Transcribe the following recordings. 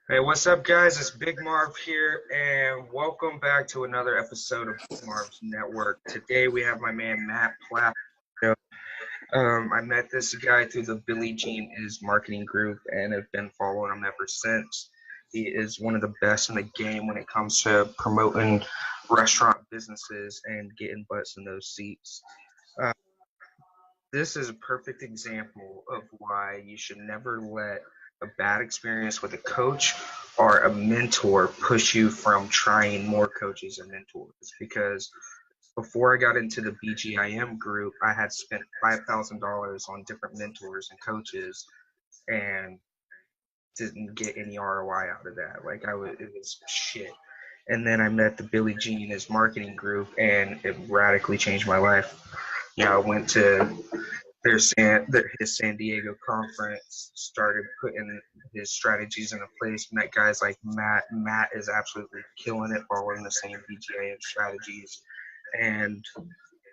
Hey, what's up, guys? It's Big Marv here, and welcome back to another episode of Marv's Network. Today we have my man Matt Plapp. I met this guy through the Billie Jean is marketing group and have been following him ever since. He is one of the best in the game when it comes to promoting restaurant businesses and getting butts in those seats. Uh, this is a perfect example of why you should never let a bad experience with a coach or a mentor push you from trying more coaches and mentors. Because before I got into the BGIM group, I had spent $5,000 on different mentors and coaches and didn't get any ROI out of that. It was shit. And then I met the Billie Jean as marketing group, and it radically changed my life. I went to his San Diego conference, started putting his strategies into place, met guys like Matt. Matt is absolutely killing it, following the same BGA strategies. And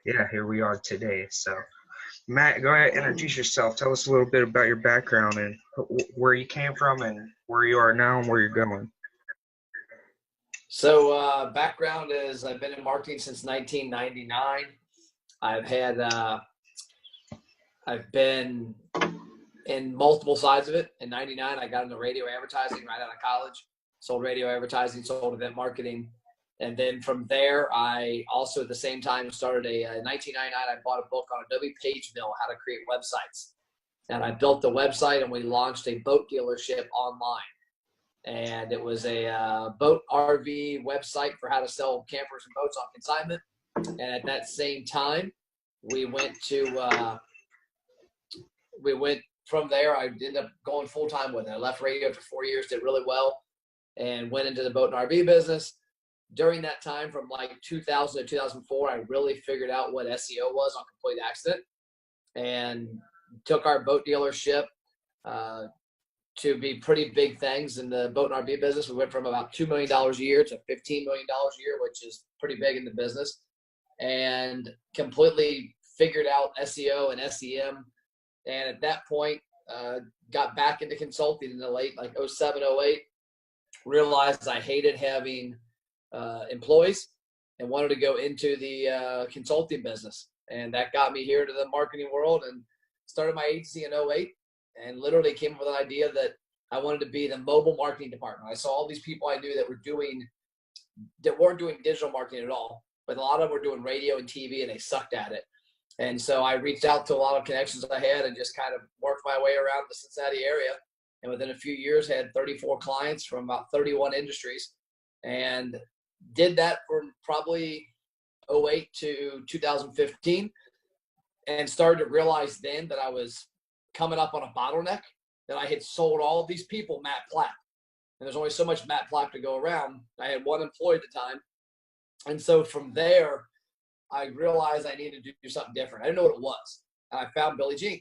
yeah, here we are today. So, Matt, go ahead, introduce yourself. Tell us a little bit about your background and where you came from and where you are now and where you're going. So background is I've been in marketing since 1999. I've been in multiple sides of it. In 99, I got into radio advertising right out of college, sold radio advertising, sold event marketing. And then from there, I also at the same time started in 1999, I bought a book on Adobe Page Mill, how to create websites. And I built the website and we launched a boat dealership online. And it was a boat RV website for how to sell campers and boats on consignment. And at that same time, we went from there. I ended up going full time with it. I left radio for 4 years, did really well, and went into the boat and RV business. During that time, from like 2000 to 2004, I really figured out what SEO was on complete accident, and took our boat dealership to be pretty big things in the boat and RV business. We went from about $2 million a year to $15 million a year, which is pretty big in the business, and completely figured out SEO and SEM. And at that point, got back into consulting in the late, like 07, 08, realized I hated having employees and wanted to go into the consulting business. And that got me here to the marketing world and started my agency in 08. And literally came up with an idea that I wanted to be the mobile marketing department. I saw all these people I knew that weren't doing digital marketing at all, but a lot of them were doing radio and TV and they sucked at it. And so I reached out to a lot of connections I had and just kind of worked my way around the Cincinnati area. And within a few years, had 34 clients from about 31 industries, and did that for probably 08 to 2015, and started to realize then that I was coming up on a bottleneck, that I had sold all of these people Matt Plapp. And there's only so much Matt Plapp to go around. I had one employee at the time. And so from there, I realized I needed to do something different. I didn't know what it was. And I found Billie Jean.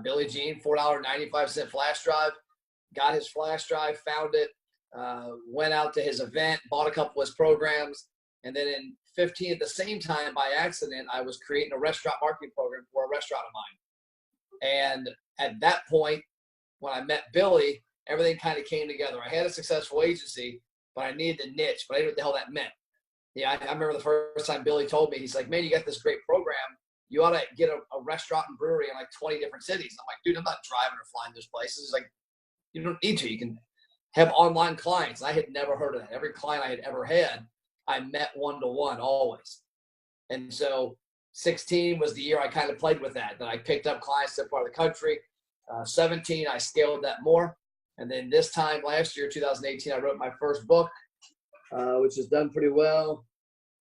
Billie Jean, $4.95 flash drive. Got his flash drive, found it, went out to his event, bought a couple of his programs. And then in 15, at the same time, by accident, I was creating a restaurant marketing program for a restaurant of mine. And at that point, when I met Billy, everything kind of came together. I had a successful agency, but I needed a niche, but I didn't know what the hell that meant. Yeah, I remember the first time Billy told me, he's like, man, you got this great program. You ought to get a restaurant and brewery in like 20 different cities. I'm like, dude, I'm not driving or flying those places. He's like, you don't need to. You can have online clients. I had never heard of that. Every client I had ever had, I met one-to-one always. And so 16 was the year I kind of played with that. Then I picked up clients that part of the country. 17, I scaled that more. And then this time last year, 2018, I wrote my first book, which has done pretty well,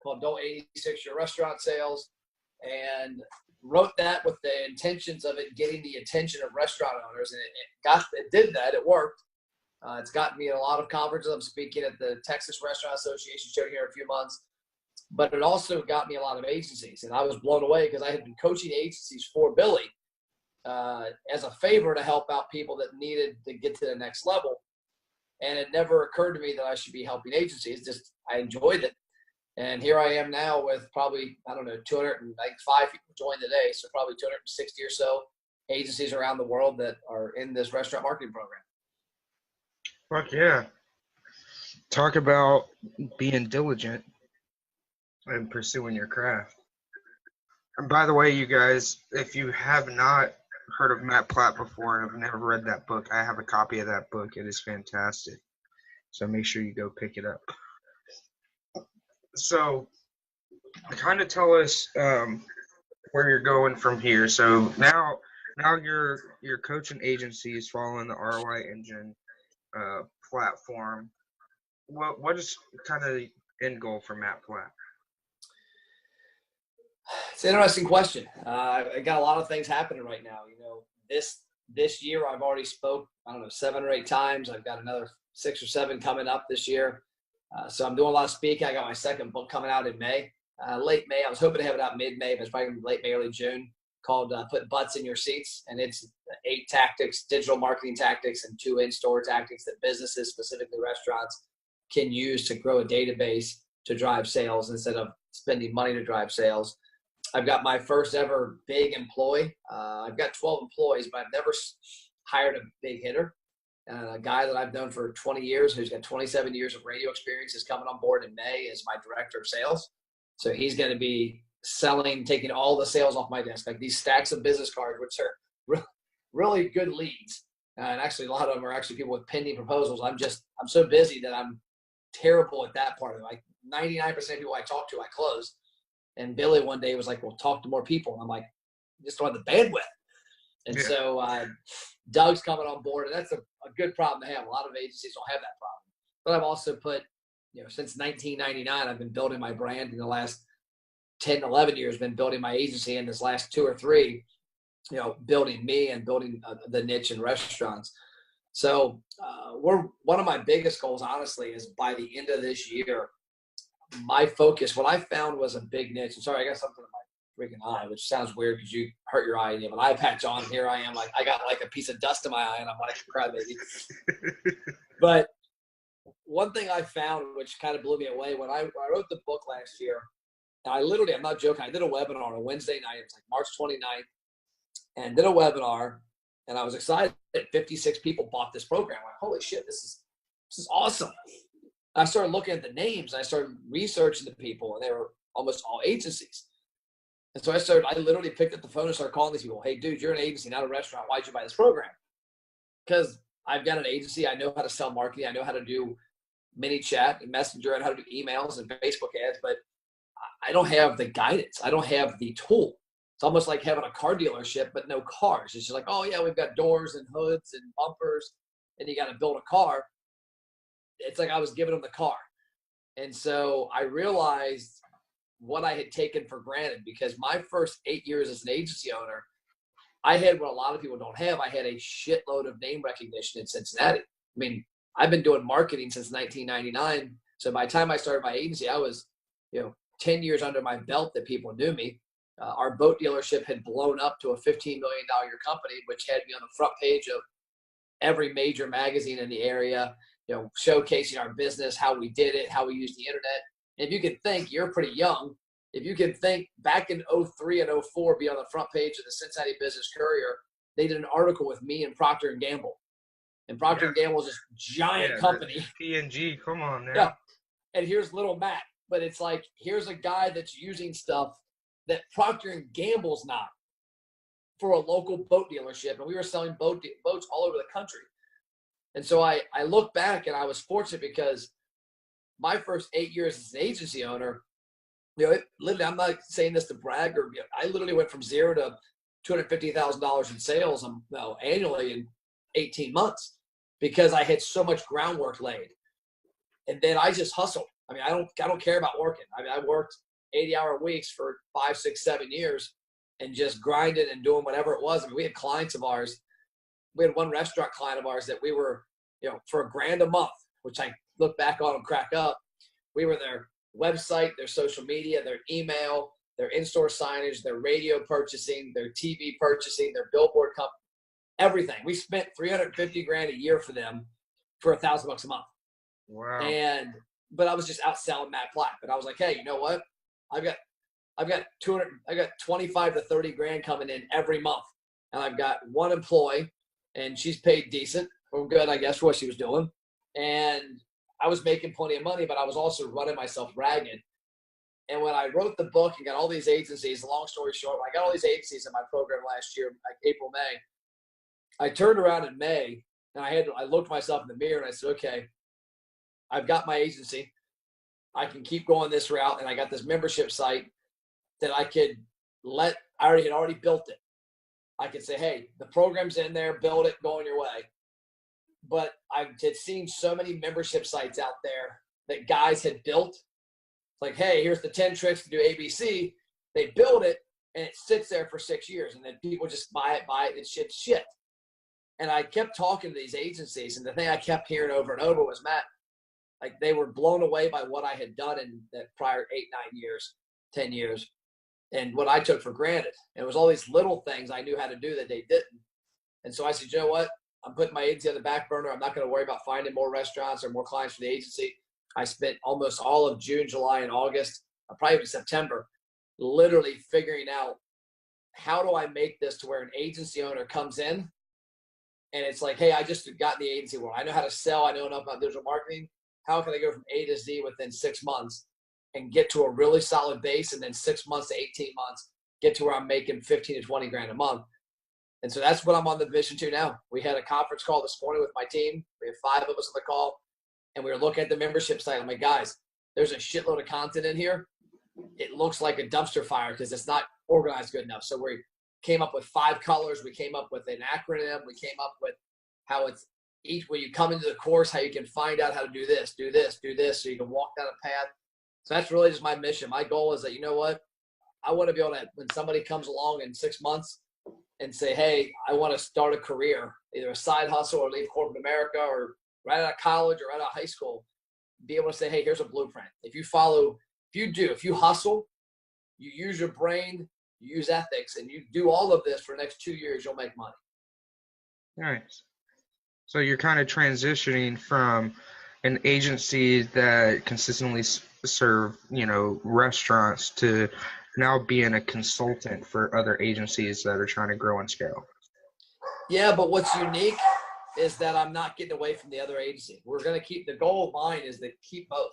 called Don't 86 Your Restaurant Sales. And wrote that with the intentions of it getting the attention of restaurant owners. And it did that. It worked. It's gotten me in a lot of conferences. I'm speaking at the Texas Restaurant Association show here in a few months. But it also got me a lot of agencies. And I was blown away because I had been coaching agencies for Billy as a favor to help out people that needed to get to the next level. And it never occurred to me that I should be helping agencies. Just I enjoyed it. And here I am now with probably, 205 people joined today. So probably 260 or so agencies around the world that are in this restaurant marketing program. Fuck yeah. talk about being diligent and pursuing your craft. And by the way, you guys, if you have not heard of Matt Plapp before and have never read that book, I have a copy of that book. It is fantastic. So make sure you go pick it up. So kind of tell us where you're going from here. So now your coaching agency is following the ROI Engine platform. What is kind of the end goal for Matt Plapp? It's an interesting question. I got a lot of things happening right now. You know, this year I've already spoke, I don't know, 7 or 8 times. I've got another 6 or 7 coming up this year. So I'm doing a lot of speaking. I got my second book coming out in May, late May. I was hoping to have it out mid-May, but it's probably going to be late May, early June, called Put Butts in Your Seats. And it's 8 tactics, digital marketing tactics, and 2 in-store tactics that businesses, specifically restaurants, can use to grow a database to drive sales instead of spending money to drive sales. I've got my first ever big employee. I've got 12 employees, but I've never hired a big hitter. A guy that I've known for 20 years, who's got 27 years of radio experience, is coming on board in May as my director of sales. So he's going to be selling, taking all the sales off my desk, like these stacks of business cards, which are really good leads. And actually, a lot of them are actually people with pending proposals. I'm so busy that I'm terrible at that part of it. Like 99% of people I talk to, I close. And Billy one day was like, well, talk to more people. And I'm like, I just don't have the bandwidth. And so Doug's coming on board, and that's a good problem to have. A lot of agencies don't have that problem. But I've also put, since 1999, I've been building my brand. In the last 10, 11 years, been building my agency. In this last 2 or 3, building me and building the niche in restaurants. So one of my biggest goals, honestly, is by the end of this year, my focus, what I found was a big niche. I'm sorry, I got something in my freaking eye, which sounds weird because you hurt your eye and you have an eye patch on. And here I am, like I got like a piece of dust in my eye, and I'm like, crybaby. But one thing I found, which kind of blew me away, when I wrote the book last year, and I'm not joking, I did a webinar on a Wednesday night. It was like March 29th, and did a webinar, and I was excited that 56 people bought this program. I'm like, holy shit, this is awesome. I started looking at the names. I started researching the people, and they were almost all agencies. And so I literally picked up the phone and started calling these people. Hey, dude, you're an agency, not a restaurant. Why'd you buy this program? Because I've got an agency. I know how to sell marketing. I know how to do mini chat and messenger. I know how to do emails and Facebook ads, but I don't have the guidance. I don't have the tool. It's almost like having a car dealership, but no cars. It's just like, oh yeah, we've got doors and hoods and bumpers, and you got to build a car. It's like I was giving them the car. And so I realized what I had taken for granted, because my first 8 years as an agency owner, I had what a lot of people don't have. I had a shitload of name recognition in Cincinnati. I mean, I've been doing marketing since 1999. So by the time I started my agency, I was, 10 years under my belt that people knew me. Our boat dealership had blown up to a $15 million a year company, which had me on the front page of every major magazine in the area, showcasing our business, how we did it, how we used the internet. And if you can think, you're pretty young, if you can think back in 03 and 04, be on the front page of the Cincinnati Business Courier, they did an article with me and Procter & Gamble. And Procter & Gamble is this giant company. P&G, come on now. Yeah. And here's little Matt. But it's like, here's a guy that's using stuff that Procter & Gamble's not, for a local boat dealership. And we were selling boats all over the country. And so I look back, and I was fortunate because my first 8 years as an agency owner, literally, I'm not saying this to brag, or I literally went from 0 to $250,000 in sales annually in 18 months, because I had so much groundwork laid. And then I just hustled. I mean, I don't care about working. I mean, I worked 80-hour weeks for 5, 6, 7 years and just grinded and doing whatever it was. I mean, we had clients of ours. We had one restaurant client of ours that we were, for $1,000 a month, which I look back on and crack up. We were their website, their social media, their email, their in-store signage, their radio purchasing, their TV purchasing, their billboard company, everything. We spent $350,000 a year for them for $1,000 a month. Wow. But I was just out selling Matt Plapp. But I was like, hey, you know what? I've got 25 to 30 grand coming in every month. And I've got one employee, and she's paid decent or good, I guess, for what she was doing. And I was making plenty of money, but I was also running myself ragged. And when I wrote the book and got all these agencies, long story short, when I got all these agencies in my program last year, like April, May, I turned around in May and I looked myself in the mirror and I said, okay, I've got my agency. I can keep going this route. And I got this membership site that I had already built it. I could say, hey, the program's in there, build it, go on your way. But I had seen so many membership sites out there that guys had built. It's like, hey, here's the 10 tricks to do ABC. They build it and it sits there for 6 years. And then people just buy it, and shit. And I kept talking to these agencies. And the thing I kept hearing over and over was, Matt, like they were blown away by what I had done in that prior 8, 9 years, 10 years, and what I took for granted. And it was all these little things I knew how to do that they didn't. And so I said, you know what? I'm putting my agency on the back burner. I'm not going to worry about finding more restaurants or more clients for the agency. I spent almost all of June, July, and August, probably even September, literally figuring out how do I make this to where an agency owner comes in and it's like, hey, I just got in the agency world. I know how to sell. I know enough about digital marketing. How can I go from A to Z within 6 months and get to a really solid base, and then 6 months to 18 months, get to where I'm making 15 to 20 grand a month? And so that's what I'm on the mission to now. We had a conference call this morning with my team. We have 5 of us on the call, and we were looking at the membership site. I'm like, guys, there's a shitload of content in here. It looks like a dumpster fire because it's not organized good enough. So we came up with 5 colors. We came up with an acronym. We came up with how it's each, when you come into the course, how you can find out how to do this, so you can walk down a path. So that's really just my mission. My goal is that, you know what, I want to be able to, when somebody comes along in 6 months and say, hey, I want to start a career, either a side hustle or leave corporate America or right out of college or right out of high school, be able to say, hey, here's a blueprint. If you hustle, you use your brain, you use ethics, and you do all of this for the next 2 years, you'll make money. Nice. So you're kind of transitioning from an agency that consistently serve, restaurants to now being a consultant for other agencies that are trying to grow and scale. Yeah, but what's unique is that I'm not getting away from the other agency. We're going to keep, the goal of mine is to keep both,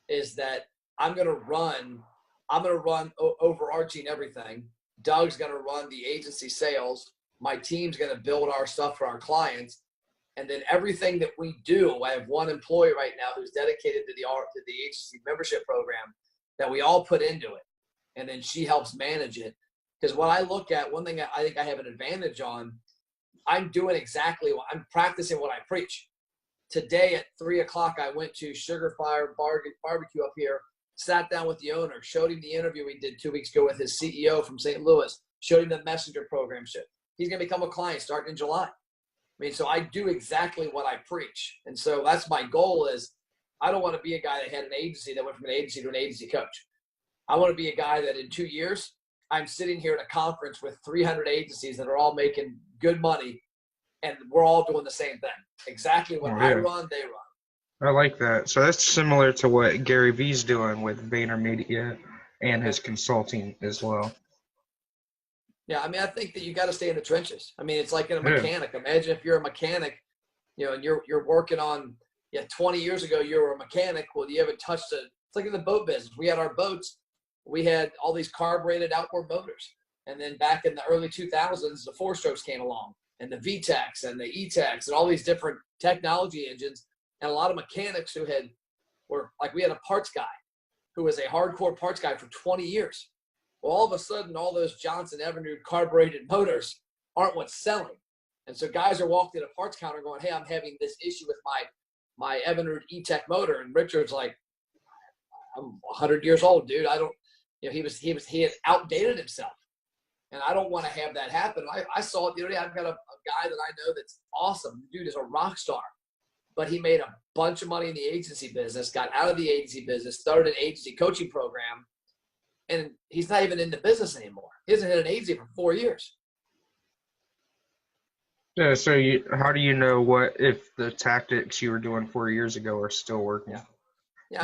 is that I'm going to run overarching everything. Doug's going to run the agency sales. My team's going to build our stuff for our clients. And then everything that we do, I have one employee right now who's dedicated to the agency membership program that we all put into it. And then she helps manage it. Because when I look at one thing I think I have an advantage on, I'm practicing what I preach. Today at 3:00, I went to Sugar Fire Barbecue up here, sat down with the owner, showed him the interview we did 2 weeks ago with his CEO from St. Louis, showed him the messenger program shit. He's going to become a client starting in July. So I do exactly what I preach. And so that's my goal is I don't want to be a guy that had an agency that went from an agency to an agency coach. I want to be a guy that in 2 years, I'm sitting here at a conference with 300 agencies that are all making good money, and we're all doing the same thing. Exactly what I run, they run. I like that. So that's similar to what Gary Vee's doing with VaynerMedia and his consulting as well. Yeah, I think that you got to stay in the trenches. It's like in a mechanic. Imagine if you're a mechanic, and you're working on, 20 years ago you were a mechanic. Well, you haven't touched it. It's like in the boat business. We had our boats. We had all these carbureted outboard motors. And then back in the early 2000s, the 4-strokes came along, and the VTECs and the ETECs and all these different technology engines. And a lot of mechanics who we had a parts guy who was a hardcore parts guy for 20 years. Well, all of a sudden, all those Johnson Evinrude carbureted motors aren't what's selling. And so guys are walking at a parts counter going, hey, I'm having this issue with my Evinrude E-Tech motor. And Richard's like, I'm 100 years old, dude. I don't, he had outdated himself. And I don't want to have that happen. I saw it the other day. I've got a guy that I know that's awesome. The dude is a rock star. But he made a bunch of money in the agency business, got out of the agency business, started an agency coaching program. And he's not even in the business anymore. He hasn't had an agency for 4 years. Yeah. So how do you know if the tactics you were doing 4 years ago are still working? Yeah.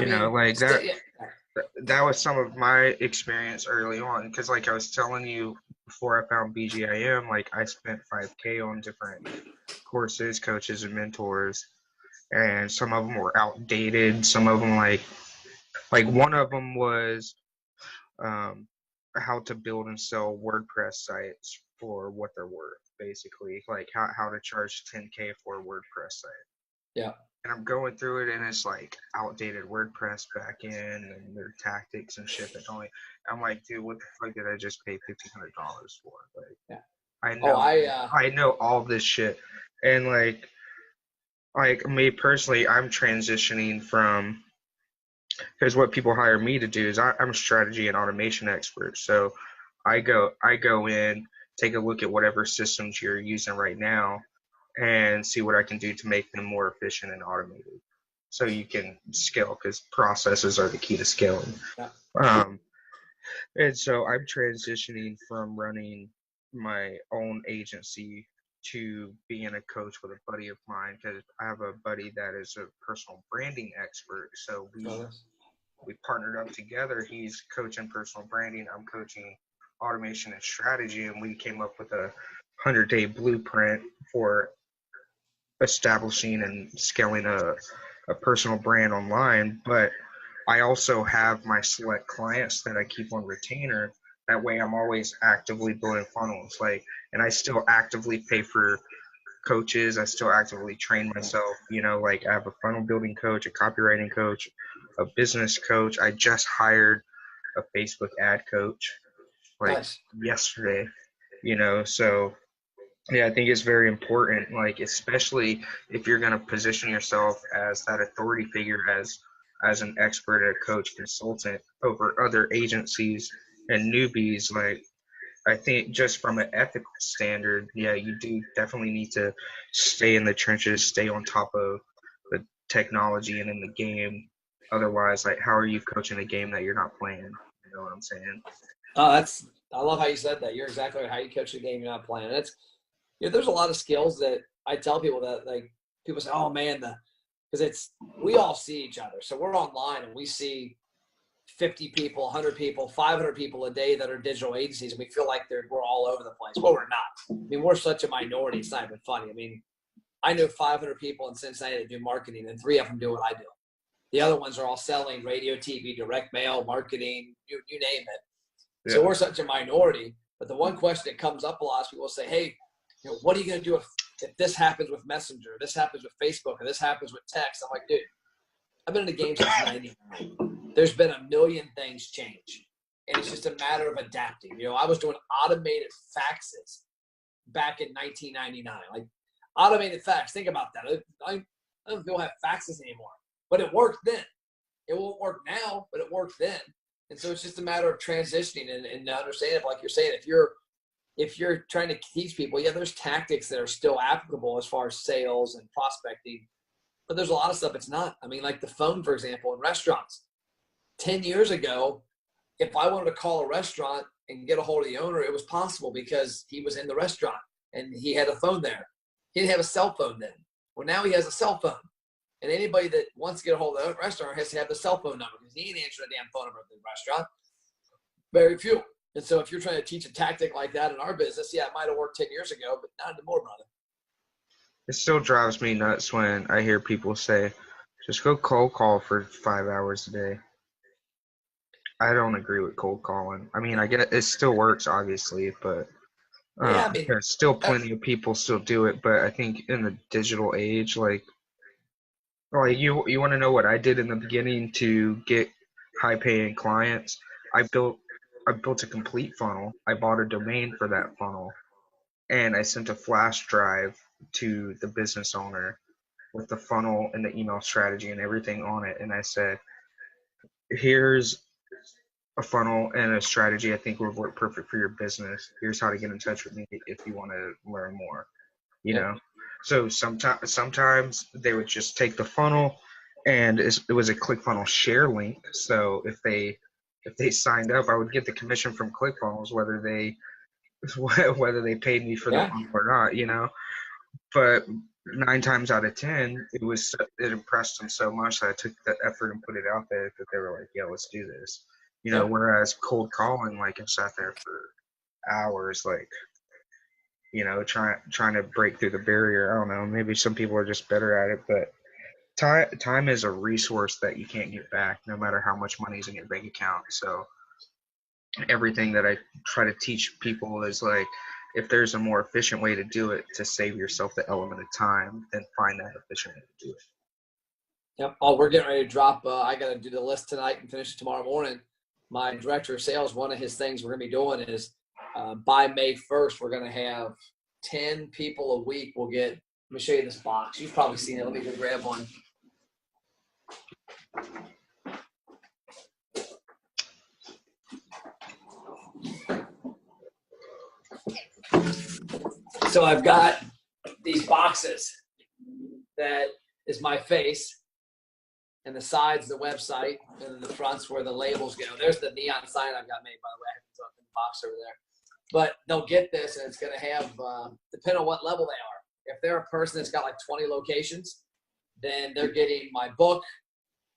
That was some of my experience early on. Because like I was telling you before I found BGIM, like I spent $5K on different courses, coaches, and mentors. and some of them were outdated. Some of them like one of them was um, how to build and sell WordPress sites for what they're worth, basically, like how to charge 10K for a WordPress site. Yeah. And I'm going through it, and it's like outdated WordPress backend and their tactics and shit that only. I'm like, dude, what the fuck did I just pay $1,500 for? Like, Yeah. I know all this shit, and like me personally, I'm transitioning from because what people hire me to do is I'm a strategy and automation expert. So I go in, take a look at whatever systems you're using right now, and see what I can do to make them more efficient and automated. So you can scale because processes are the key to scaling. Yeah. And so I'm transitioning from running my own agency to being a coach with a buddy of mine because I have a buddy that is a personal branding expert. So we partnered up together. He's coaching personal branding. I'm coaching automation and strategy, and we came up with a 100-day blueprint for establishing and scaling a personal brand online. But I also have my select clients that I keep on retainer. That way I'm always actively building funnels. And I still actively pay for coaches. I still actively train myself. Like I have a funnel building coach, a copywriting coach, a business coach. I just hired a Facebook ad coach yesterday, so yeah, I think it's very important, like especially if you're going to position yourself as that authority figure, as an expert, a coach, consultant over other agencies and newbies. Like I think just from an ethical standard, yeah, you do definitely need to stay in the trenches, stay on top of the technology and in the game. Otherwise, like how are you coaching a game that you're not playing? You know what I'm saying? I love how you said that. You're exactly right. How you coach the game you're not playing. There's a lot of skills that I tell people that like people say, oh man, because we all see each other. So we're online and we see 50 people, 100 people, 500 people a day that are digital agencies, and we feel like we're all over the place. Well, we're not. I mean, we're such a minority. It's not even funny. I mean, I know 500 people in Cincinnati that do marketing, and 3 of them do what I do. The other ones are all selling radio, TV, direct mail, marketing, you name it. Yeah. So we're such a minority. But the one question that comes up a lot is people say, hey, what are you going to do if this happens with Messenger, this happens with Facebook, or this happens with text? I'm like, dude, I've been in the game since 99. There's been a million things change. And it's just a matter of adapting. I was doing automated faxes back in 1999. Like automated fax, think about that. I don't feel have faxes anymore. But it worked then. It won't work now, but it worked then. And so it's just a matter of transitioning and understanding, like you're saying, if you're trying to teach people, yeah, there's tactics that are still applicable as far as sales and prospecting, but there's a lot of stuff it's not. I mean, like the phone, for example, in restaurants. 10 years ago, if I wanted to call a restaurant and get a hold of the owner, it was possible because he was in the restaurant and he had a phone there. He didn't have a cell phone then. Well, now he has a cell phone. And anybody that wants to get a hold of the restaurant has to have the cell phone number because he ain't answering the damn phone number of the restaurant. Very few. And so if you're trying to teach a tactic like that in our business, yeah, it might have worked 10 years ago, but not anymore, brother. It still drives me nuts when I hear people say, just go cold call for 5 hours a day. I don't agree with cold calling. I mean, I get it still works, obviously, but there's still plenty of people still do it. But I think in the digital age, like you want to know what I did in the beginning to get high-paying clients? I built a complete funnel. I bought a domain for that funnel, and I sent a flash drive to the business owner with the funnel and the email strategy and everything on it. And I said, here's a funnel and a strategy I think would work perfect for your business. Here's how to get in touch with me if you want to learn more, you know? So sometimes they would just take the funnel and it was a ClickFunnels share link. So if they signed up, I would get the commission from ClickFunnels, whether they paid me for the funnel or not, But 9 times out of 10, it impressed them so much that I took the effort and put it out there that they were like, yeah, let's do this. Whereas cold calling, like I sat there for hours, like, trying to break through the barrier. I don't know, maybe some people are just better at it, but time is a resource that you can't get back, no matter how much money is in your bank account. So everything that I try to teach people is like, if there's a more efficient way to do it to save yourself the element of time, then find that efficient way to do it. Yep. Oh, we're getting ready to drop. I got to do the list tonight and finish it tomorrow morning. My director of sales, one of his things we're going to be doing is by May 1st, we're going to have 10 people a week. Let me show you this box. You've probably seen it. Let me go grab one. So I've got these boxes that is my face, and the sides, the website, and then the fronts where the labels go. There's the neon sign I've got made, by the way. It's up in the box over there. But they'll get this, and it's going to have, depending on what level they are. If they're a person that's got like 20 locations, then they're getting my book,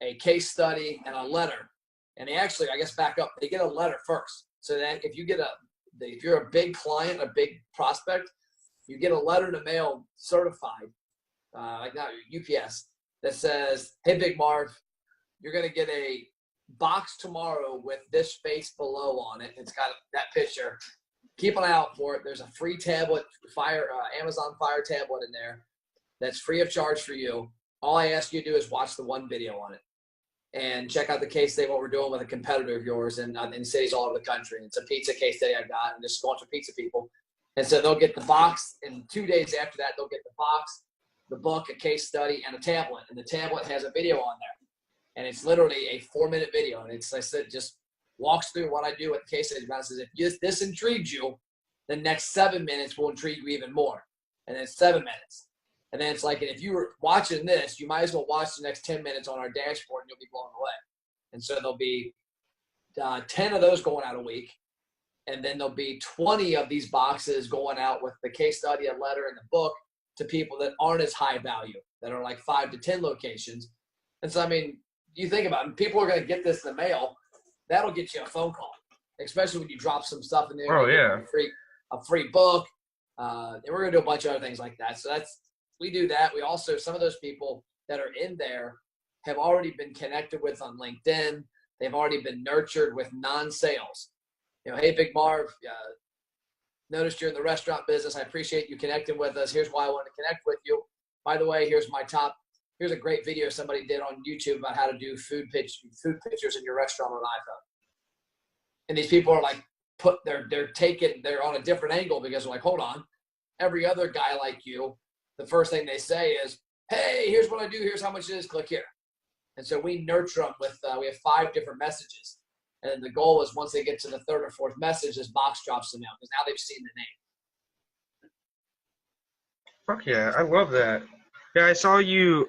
a case study, and a letter. And they actually, I guess, back up. They get a letter first, so that if you're a big client, a big prospect, you get a letter in the mail certified, like now UPS, that says, "Hey, Big Marv, you're going to get a box tomorrow with this face below on it." It's got that picture. Keep an eye out for it. There's a free tablet, Amazon Fire tablet in there that's free of charge for you. All I ask you to do is watch the one video on it and check out the case study, what we're doing with a competitor of yours in cities all over the country. It's a pizza case study I got, and just going for pizza people. And so they'll get the box, and 2 days after that, they'll get the box, the book, a case study, and a tablet. And the tablet has a video on there. And it's literally a 4-minute video. And it's, I said, just walks through what I do with the case study. It says, if this intrigues you, the next 7 minutes will intrigue you even more. And then 7 minutes. And then it's like, and if you were watching this, you might as well watch the next 10 minutes on our dashboard, and you'll be blown away. And so there'll be 10 of those going out a week. And then there'll be 20 of these boxes going out with the case study, a letter, and the book to people that aren't as high value, that are like 5 to 10 locations. And so, I mean, you think about it, people are going to get this in the mail. That'll get you a phone call, especially when you drop some stuff in there. Oh, yeah. A free book. And we're going to do a bunch of other things like that. So we do that. We also, some of those people that are in there have already been connected with on LinkedIn. They've already been nurtured with non-sales. Hey, Big Marv, noticed you're in the restaurant business. I appreciate you connecting with us. Here's why I want to connect with you. By the way, here's a great video somebody did on YouTube about how to do food pictures in your restaurant on iPhone. And these people are like, they're on a different angle because they're like, hold on. Every other guy like you, the first thing they say is, "Hey, here's what I do. Here's how much it is. Click here." And so we nurture them with, we have 5 different messages. And the goal is once they get to the 3rd or 4th message, this box drops them out because now they've seen the name. Fuck yeah, I love that. Yeah, I saw you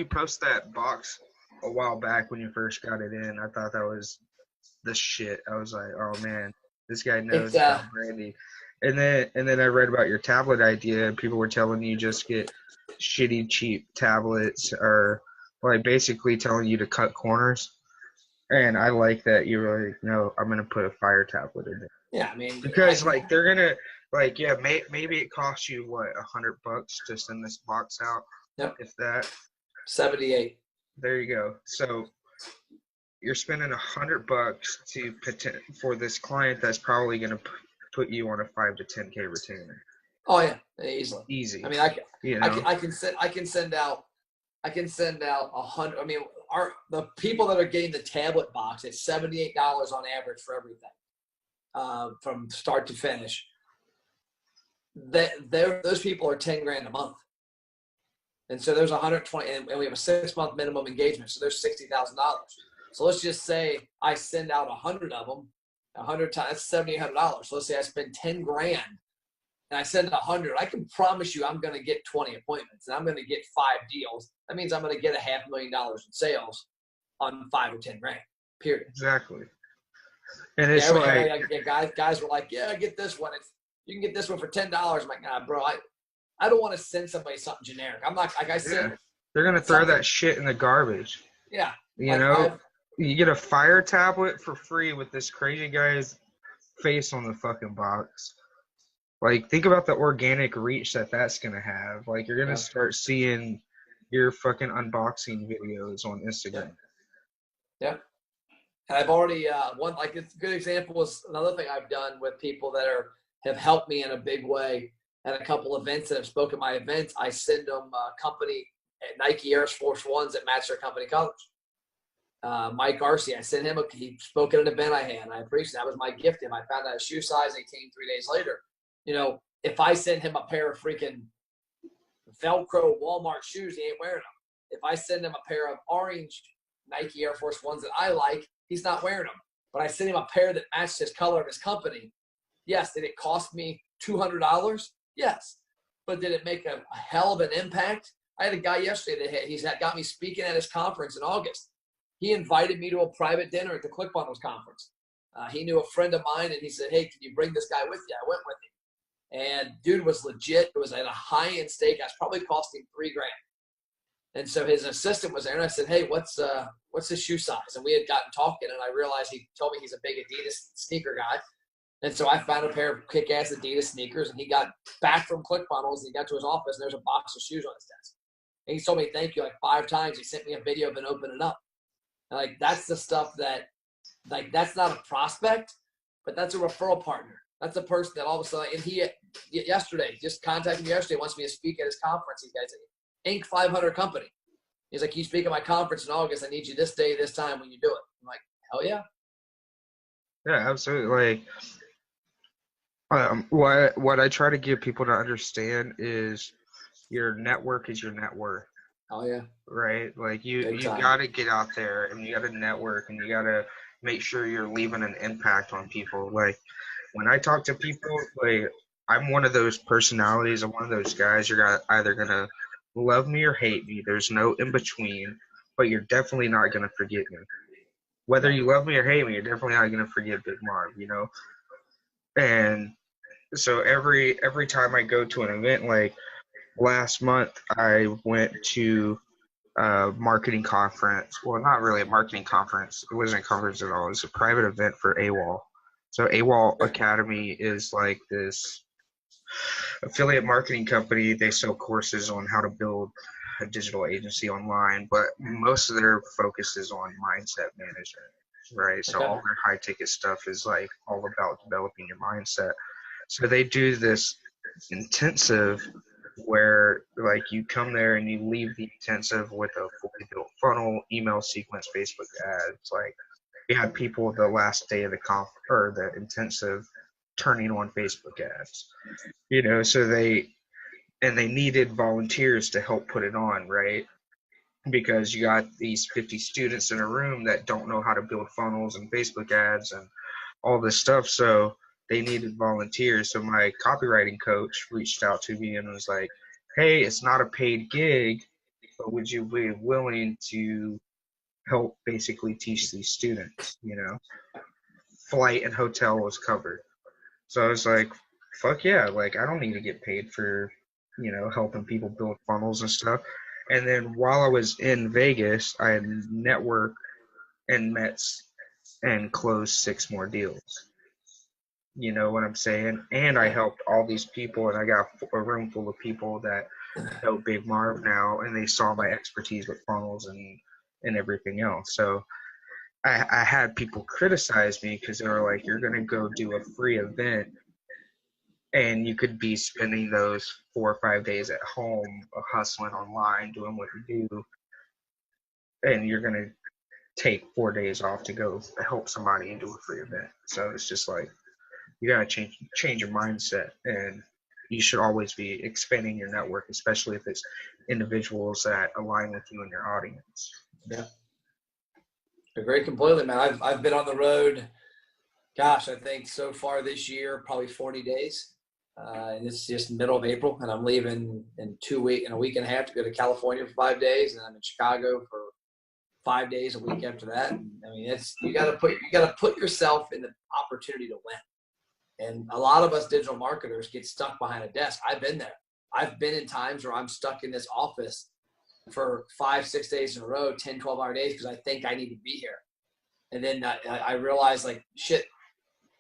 post that box a while back when you first got it in. I thought that was the shit. I was like, oh man, this guy knows about Brandy. And then I read about your tablet idea, and people were telling you just get shitty, cheap tablets, or like basically telling you to cut corners. And I like that you were like, no, I'm gonna put a fire tablet in there. Yeah, I mean, because like they're gonna like, yeah, maybe it costs you what, $100 to send this box out. Yep. If that. 78. There you go. So you're spending $100 for this client that's probably gonna put you on a 5 to 10K retainer. Oh yeah, easily. Easy. I mean, I can send out 100. I mean, the people that are getting the tablet box, it's $78 on average for everything, from start to finish. Those people are $10,000 a month, and so there's 120, and we have a 6-month minimum engagement, so there's $60,000. So let's just say I send out 100 of them, 100 times, that's $7,800. So let's say I spend $10,000 and I send 100. I can promise you I'm going to get 20 appointments and I'm going to get 5 deals. That means I'm going to get $500,000 in sales on 5 or 10 grand. Period. Exactly. And it's guys were like, yeah, get this one. You can get this one for $10. I'm like, nah, bro, I don't want to send somebody something generic. I'm not, like I said. Yeah. They're going to throw that shit in the garbage. Yeah. You get a fire tablet for free with this crazy guy's face on the fucking box. Like, think about the organic reach that's going to have. Like, you're going to start seeing your fucking unboxing videos on Instagram. Yeah. And I've already it's a good example is another thing I've done with people that have helped me in a big way at a couple events that have spoken at my events. I send them company Nike Air Force Ones that match their company colors. Mike Arcee, I sent him he spoke at an event I had. I appreciate that was my gift to him. I found out his shoe size. He came 3 days later. You know, if I send him a pair of freaking Velcro Walmart shoes, he ain't wearing them. If I send him a pair of orange Nike Air Force Ones that I like, he's not wearing them. But I sent him a pair that matched his color of his company. Yes. Did it cost me $200? Yes. But did it make a hell of an impact? I had a guy yesterday that got me speaking at his conference in August. He invited me to a private dinner at the ClickBundles conference. He knew a friend of mine, and he said, hey, can you bring this guy with you? I went with him. And dude was legit. It was at a high-end steakhouse, probably cost him $3,000. And so his assistant was there, and I said, hey, what's his shoe size? And we had gotten talking, and I realized he told me he's a big Adidas sneaker guy. And so I found a pair of kick-ass Adidas sneakers, and he got back from ClickBundles, and he got to his office, and there's a box of shoes on his desk. And he told me thank you like 5 times. He sent me a video of him opening up. And like, that's the stuff that, like, that's not a prospect, but that's a referral partner. That's a person that all of a sudden, and he yesterday just contacted me yesterday, wants me to speak at his conference. He guys, Inc. 500 company. He's like, you speak at my conference in August. I need you this day, this time when you do it. I'm like, hell yeah. Yeah, absolutely. Like, what I try to get people to understand is your network is your net worth. Oh yeah. Right? Like you got to get out there and you got to network and you got to make sure you're leaving an impact on people. Like when I talk to people, like I'm one of those personalities. I'm one of those guys. You're either going to love me or hate me. There's no in between, but you're definitely not going to forget me. Whether you love me or hate me, you're definitely not going to forget Big Marv, you know? And so every time I go to an event, like last month I went to a marketing conference. Well, not really a marketing conference. It wasn't a conference at all. It was a private event for AWOL. So AWOL Academy is like this affiliate marketing company. They sell courses on how to build a digital agency online, but most of their focus is on mindset management, right? So all their high ticket stuff is like all about developing your mindset. So they do this intensive where like you come there and you leave the intensive with a fully built funnel, email sequence, Facebook ads. Like we had people the last day of the intensive turning on Facebook ads, you know, so they needed volunteers to help put it on, right? Because you got these 50 students in a room that don't know how to build funnels and Facebook ads and all this stuff. So they needed volunteers. So my copywriting coach reached out to me and was like, hey, it's not a paid gig, but would you be willing to help basically teach these students, you know? Flight and hotel was covered. So I was like, fuck yeah, like I don't need to get paid for, you know, helping people build funnels and stuff. And then while I was in Vegas, I had networked and met and closed 6 more deals. You know what I'm saying? And I helped all these people, and I got a room full of people that know Big Marv now, and they saw my expertise with funnels and everything else. So I had people criticize me because they were like, you're going to go do a free event, and you could be spending those 4 or 5 days at home hustling online, doing what you do, and you're going to take 4 days off to go help somebody and do a free event. So it's just like, you gotta change your mindset, and you should always be expanding your network, especially if it's individuals that align with you and your audience. Yeah, agree completely, man. I've been on the road. Gosh, I think so far this year probably 40 days, and it's just middle of April, and I'm leaving in a week and a half to go to California for 5 days, and I'm in Chicago for 5 days a week after that. And, I mean, you gotta put yourself in the opportunity to win. And a lot of us digital marketers get stuck behind a desk. I've been there. I've been in times where I'm stuck in this office for 5-6 days in a row, 10, 12-hour days, because I think I need to be here. And then I realized, like, shit,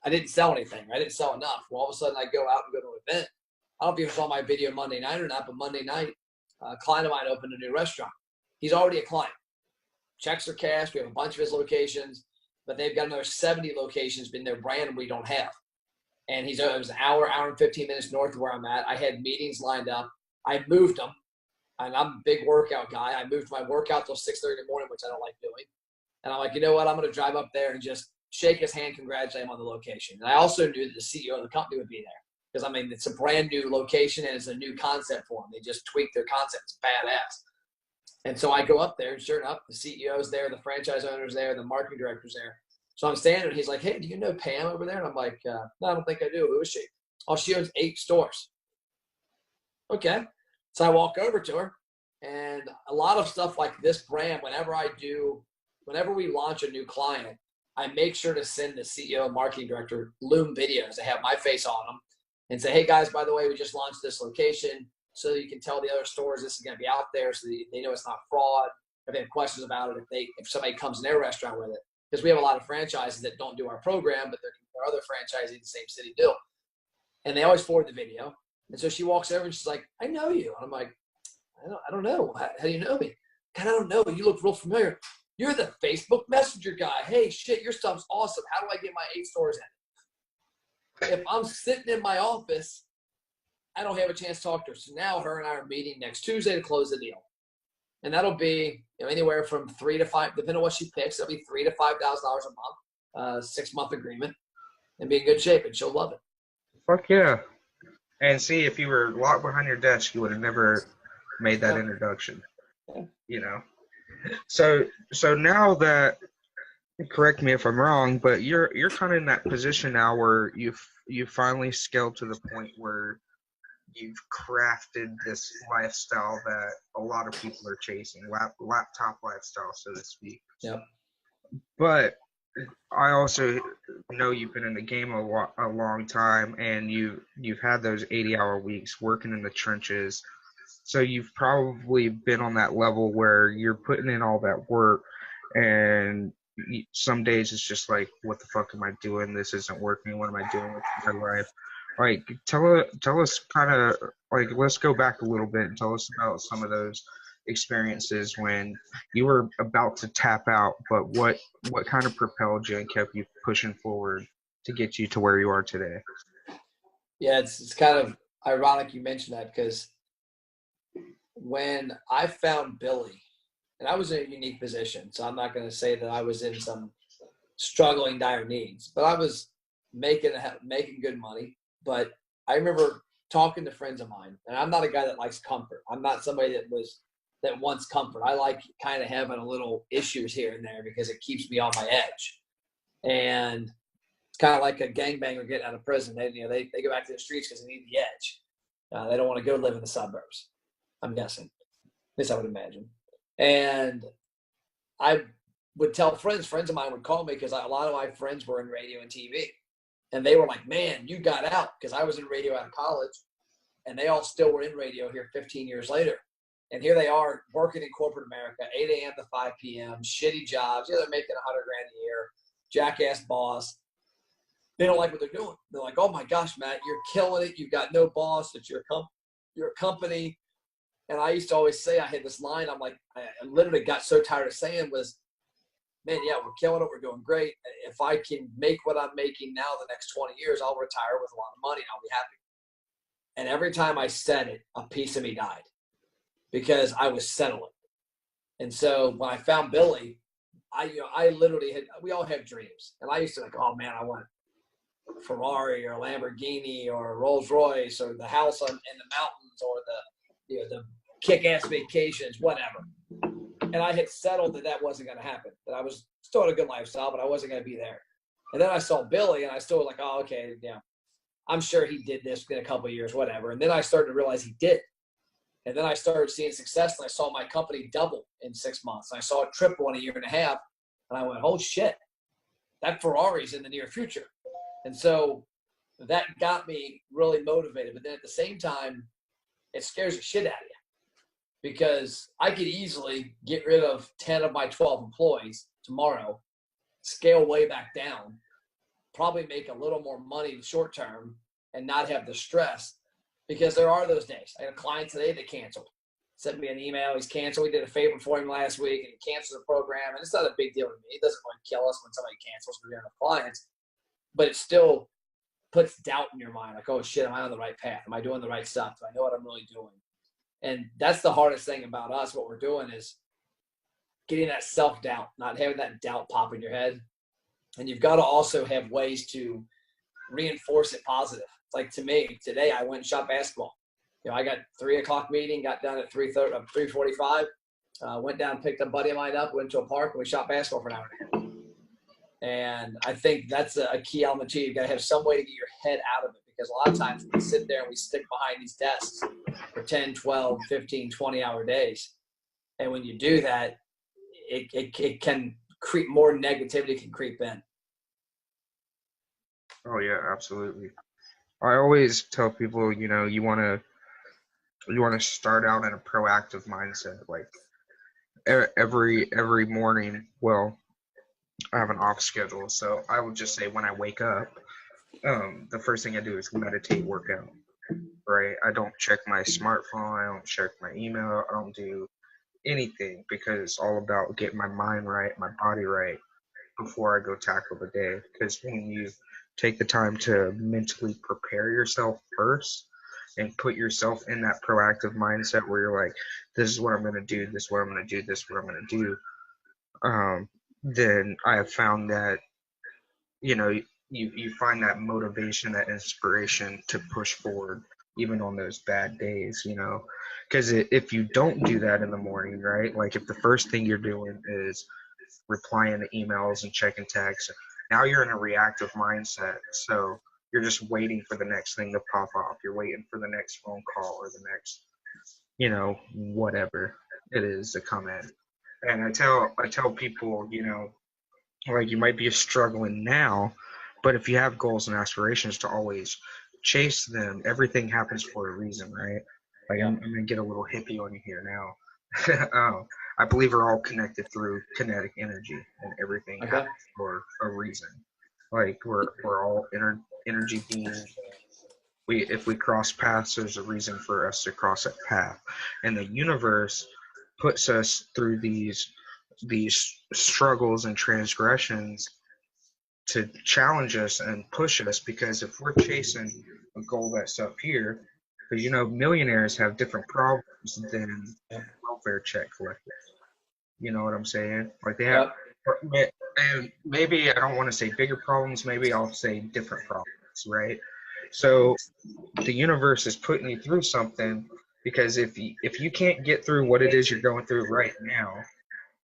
I didn't sell anything. I didn't sell enough. Well, all of a sudden I go out and go to an event. I don't know if you saw my video Monday night or not, but Monday night a client of mine opened a new restaurant. He's already a client. Checks are cashed. We have a bunch of his locations, but they've got another 70 locations in their brand we don't have. And it was an hour and 15 minutes north of where I'm at. I had meetings lined up. I moved them, and I'm a big workout guy. I moved my workout till 6:30 in the morning, which I don't like doing. And I'm like, you know what? I'm going to drive up there and just shake his hand, congratulate him on the location. And I also knew that the CEO of the company would be there because, I mean, it's a brand new location and it's a new concept for them. They just tweaked their concept. It's badass. And so I go up there, and sure enough, the CEO's there, the franchise owner's there, the marketing director's there. So I'm standing there, and he's like, hey, do you know Pam over there? And I'm like, no, I don't think I do. Who is she? Oh, she owns 8 stores. Okay. So I walk over to her, and a lot of stuff like this brand, whenever we launch a new client, I make sure to send the CEO and marketing director Loom videos. They have my face on them and say, hey, guys, by the way, we just launched this location so that you can tell the other stores this is going to be out there so that they know it's not fraud. If they have questions about it, if somebody comes in their restaurant with it. Because we have a lot of franchises that don't do our program, but there are other franchisees in the same city do. And they always forward the video. And so she walks over and she's like, I know you. And I'm like, I don't know. How do you know me? God, I don't know. You look real familiar. You're the Facebook Messenger guy. Hey, shit, your stuff's awesome. How do I get my 8 stores in? If I'm sitting in my office, I don't have a chance to talk to her. So now her and I are meeting next Tuesday to close the deal. And that'll be anywhere from 3 to 5, depending on what she picks. It'll be $3,000 to $5,000 a month, 6-month agreement, and be in good shape, and she'll love it. Fuck yeah. And see, if you were locked behind your desk, you would have never made that introduction. Yeah. You know? So now that, correct me if I'm wrong, but you're kind of in that position now where you've finally scaled to the point where you've crafted this lifestyle that a lot of people are chasing, laptop lifestyle, so to speak. Yep. But I also know you've been in the game a long time, and you've had those 80-hour weeks working in the trenches. So you've probably been on that level where you're putting in all that work, and some days it's just like, what the fuck am I doing? This isn't working. What am I doing with my life? Like, tell us kind of, like, let's go back a little bit and tell us about some of those experiences when you were about to tap out, but what kind of propelled you and kept you pushing forward to get you to where you are today? Yeah, it's kind of ironic you mentioned that, because when I found Billy, and I was in a unique position, so I'm not going to say that I was in some struggling dire needs, but I was making good money. But I remember talking to friends of mine, and I'm not a guy that likes comfort. I'm not somebody that wants comfort. I like kind of having a little issues here and there because it keeps me on my edge. And it's kind of like a gangbanger getting out of prison. They go back to the streets because they need the edge. They don't want to go live in the suburbs, I'm guessing. At least I would imagine. And I would tell friends of mine would call me because a lot of my friends were in radio and TV. And they were like, man, you got out, because I was in radio out of college, and they all still were in radio here 15 years later. And here they are working in corporate America, 8 a.m. to 5 p.m., shitty jobs. Yeah, they're making $100,000 a year, jackass boss. They don't like what they're doing. They're like, oh my gosh, Matt, you're killing it. You've got no boss. It's your company. And I used to always say, I had this line, I'm like, I literally got so tired of saying was, man, yeah, we're killing it. We're doing great. If I can make what I'm making now the next 20 years, I'll retire with a lot of money and I'll be happy. And every time I said it, a piece of me died because I was settling. And so when I found Billy, I literally we all have dreams. And I used to like, oh man, I want a Ferrari or a Lamborghini or a Rolls Royce or the house in the mountains or the kick-ass vacations, whatever. And I had settled that wasn't going to happen, that I was still had a good lifestyle, but I wasn't going to be there. And then I saw Billy, and I still was like, oh, okay, yeah, I'm sure he did this in a couple of years, whatever. And then I started to realize he did. And then I started seeing success, and I saw my company double in 6 months. And I saw it triple in a year and a half. And I went, oh, shit, that Ferrari's in the near future. And so that got me really motivated. But then at the same time, it scares the shit out of you. Because I could easily get rid of 10 of my 12 employees tomorrow, scale way back down, probably make a little more money in the short term and not have the stress, because there are those days. I had a client today that canceled. sent me an email. He's canceled. We did a favor for him last week, and he canceled the program. And it's not a big deal to me. It doesn't really kill us when somebody cancels because we have enough clients. But it still puts doubt in your mind. Like, oh, shit, am I on the right path? Am I doing the right stuff? Do I know what I'm really doing? And that's the hardest thing about us. What we're doing is getting that self-doubt, not having that doubt pop in your head. And you've got to also have ways to reinforce it positive. Like to me, today I went and shot basketball. I got 3:00 meeting, got done at 3:45. Went down, picked a buddy of mine up, went to a park, and we shot basketball for an hour and a half. And I think that's a key element too. You've got to have some way to get your head out of it, because a lot of times we sit there and we stick behind these desks for 10, 12, 15, 20-hour days. And when you do that, it can creep, more negativity can creep in. Oh yeah, absolutely. I always tell people, you want to start out in a proactive mindset. Like every morning, well, I have an off schedule, so I would just say when I wake up, the first thing I do is meditate, workout. Right? I don't check my smartphone. I don't check my email. I don't do anything, because it's all about getting my mind right, my body right before I go tackle the day. Because when you take the time to mentally prepare yourself first and put yourself in that proactive mindset where you're like, this is what I'm going to do, this is what I'm going to do, this is what I'm going to do, then I have found that, you find that motivation, that inspiration to push forward even on those bad days, because if you don't do that in the morning, right, like if the first thing you're doing is replying to emails and checking texts, now you're in a reactive mindset. So you're just waiting for the next thing to pop off. You're waiting for the next phone call or the next, whatever it is to come in. And I tell people, like, you might be struggling now, but if you have goals and aspirations, to always chase them. Everything happens for a reason, right? Like, I'm gonna get a little hippie on you here now. I believe we're all connected through kinetic energy, and everything happens for a reason. Like, we're all energy beings. If we cross paths, there's a reason for us to cross that path, and the universe puts us through these struggles and transgressions to challenge us and push us, because if we're chasing a goal that's up here, because millionaires have different problems than welfare check collectors. You know what I'm saying? Like, they have, and maybe I don't want to say bigger problems, maybe I'll say different problems, right? So the universe is putting you through something, because if you can't get through what it is you're going through right now,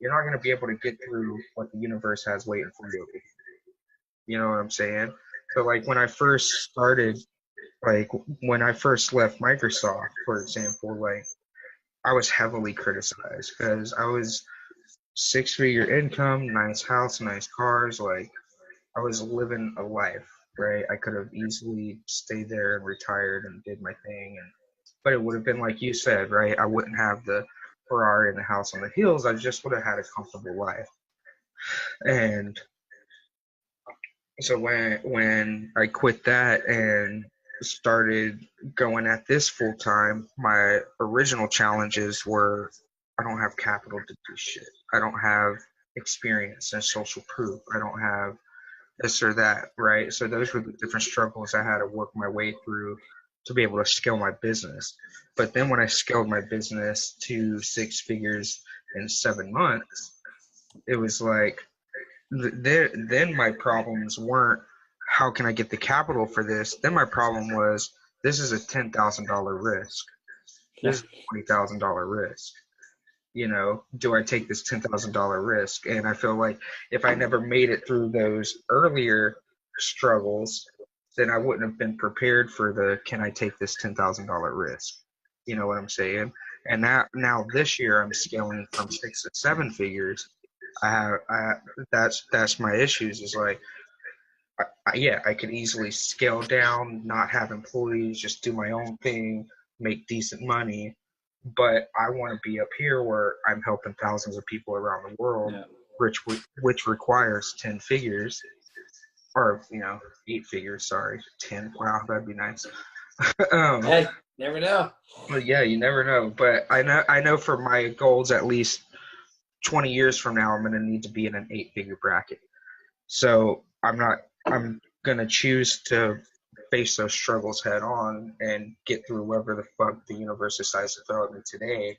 you're not going to be able to get through what the universe has waiting for you. You know what I'm saying? So, like, when I first started, like, when I first left Microsoft, for example, like, I was heavily criticized because I was 6-figure income, nice house, nice cars. Like, I was living a life, right? I could have easily stayed there and retired and did my thing, but it would have been like you said, right? I wouldn't have the Ferrari and the house on the hills. I just would have had a comfortable life. And so when I quit that and started going at this full time, my original challenges were, I don't have capital to do shit. I don't have experience and social proof. I don't have this or that, right? So those were the different struggles I had to work my way through to be able to scale my business. But then when I scaled my business to 6 figures in 7 months, it was like, then my problems weren't, how can I get the capital for this? Then my problem was, this is a $10,000 risk. This is a $20,000 risk. Do I take this $10,000 risk? And I feel like if I never made it through those earlier struggles, then I wouldn't have been prepared for the, can I take this $10,000 risk? You know what I'm saying? And now this year I'm scaling from 6 to 7 figures. That's my issues, is like, I could easily scale down, not have employees, just do my own thing, make decent money. But I want to be up here where I'm helping thousands of people around the world, which requires 10 figures, or 8 figures. Sorry, 10. Wow, that'd be nice. Hey, Never know. But yeah, you never know. But I know for my goals, at least 20 years from now, I'm going to need to be in an 8-figure bracket. So I'm going to choose to face those struggles head on and get through whatever the fuck the universe decides to throw at me today,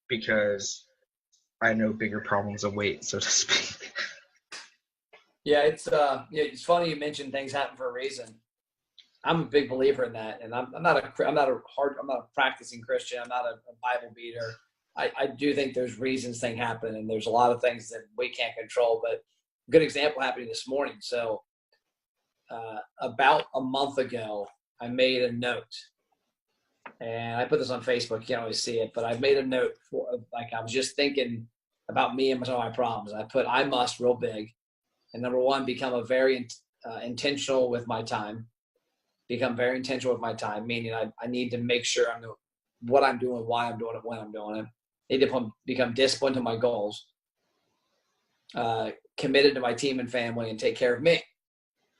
because I know bigger problems await, so to speak. Yeah, it's funny you mentioned things happen for a reason. I'm a big believer in that, and I'm not a practicing Christian. I'm not a Bible beater. I do think there's reasons things happen, and there's a lot of things that we can't control. But a good example happening this morning. So about a month ago, I made a note, and I put this on Facebook. You can't always see it, but I made a note for, like, I was just thinking about me and some of my problems. I put "I must" real big, and number one, become a very intentional with my time. Become very intentional with my time, meaning I need to make sure I'm doing what I'm doing, why I'm doing it, when I'm doing it. I need to become disciplined to my goals, committed to my team and family, and take care of me.